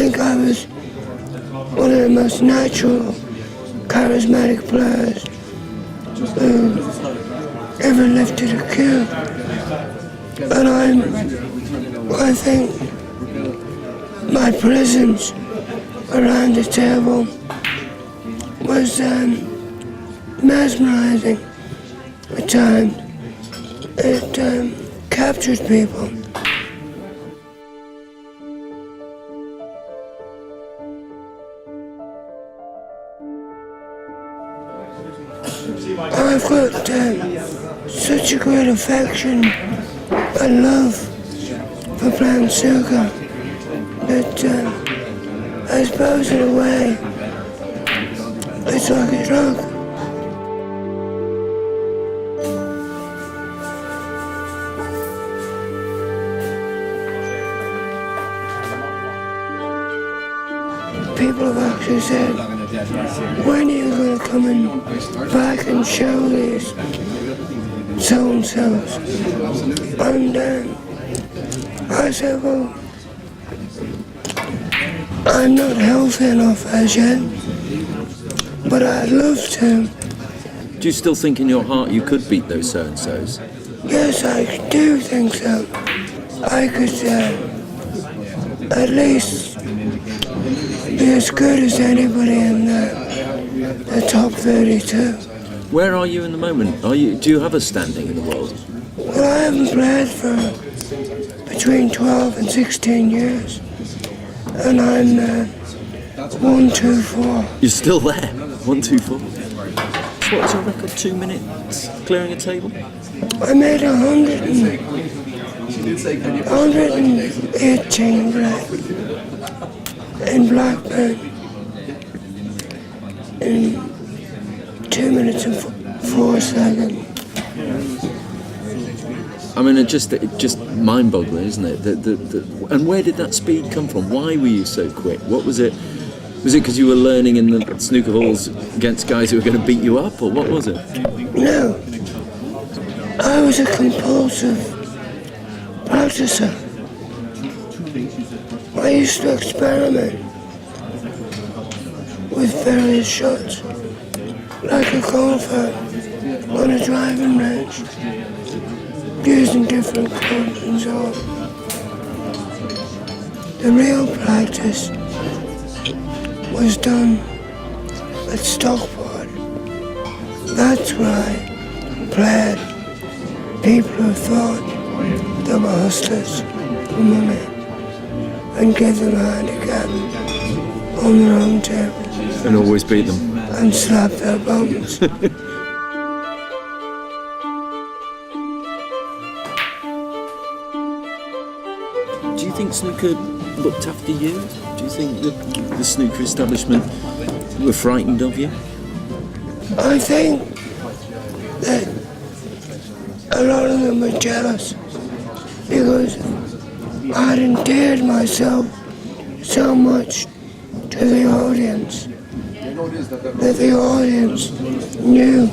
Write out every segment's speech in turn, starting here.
think I was one of the most natural, charismatic players who ever lifted a cue. And I think my presence around the table was mesmerizing at times. It captured people. I've got such a great affection and love for playing snooker that I suppose in a way it's like a drug. People have actually said, when are you going to come back and show these so-and-sos? And I said, well, I'm not healthy enough as yet, but I'd love to. Do you still think in your heart you could beat those so-and-sos? Yes, I do think so. I could at least be as good as anybody in the top 32. Where are you in the moment? Do you have a standing in the world? Well, I haven't played for between 12 and 16 years, and I'm 1-2-4. You're still there? 1-2-4. What's your record? 2 minutes clearing a table? I made 118 black in Blackburn in 2 minutes and 4 seconds. I mean, it's just mind-boggling, isn't it? And where did that speed come from? Why were you so quick? What was it? Was it because you were learning in the snooker halls against guys who were going to beat you up, or what was it? No, I was a compulsive practicer. I used to experiment with various shots, like a golfer on a driving range, using different clubs and so on. The real practice was done at Stockport. That's where I played people who thought they were hustlers for money and gave them a handicap on their own table. And always beat them. And slap their bums. Do you think snooker looked after you? Do you think the snooker establishment were frightened of you? I think that a lot of them were jealous because I'd endeared myself so much to the audience that the audience knew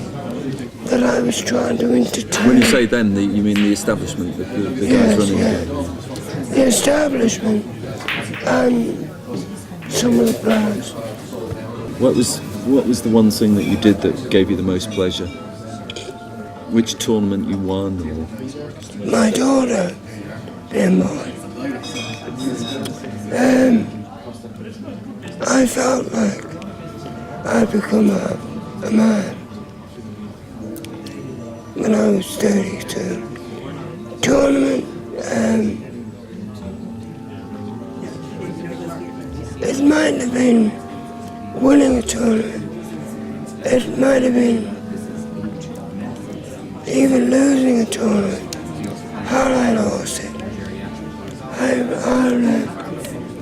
that I was trying to entertain. When you say them, you mean the establishment, the guys running it? The establishment and some of the players. What was the one thing that you did that gave you the most pleasure? Which tournament you won? Or? My daughter being born. I felt like I'd become a man when I was 32. Tournament, it might have been winning a tournament. It might have been even losing a tournament. How I lost it.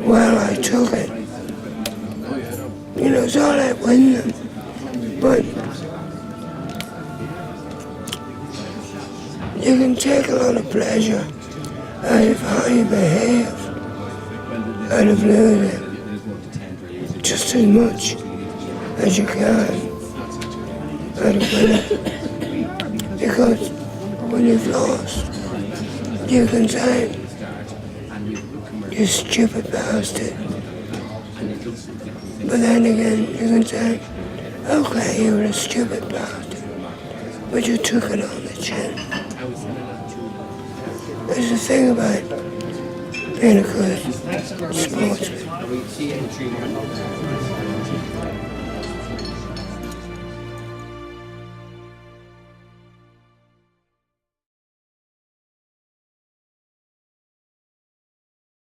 Well, I took it. You know, it's all right win them, but you can take a lot of pleasure out of how you behave, out of losing, just as much as you can out of winning. Because when you've lost, you can say, you stupid bastard, But then again, you can say, okay, you were a stupid bastard, but you took it on the chin. There's the thing about being a good sportsman.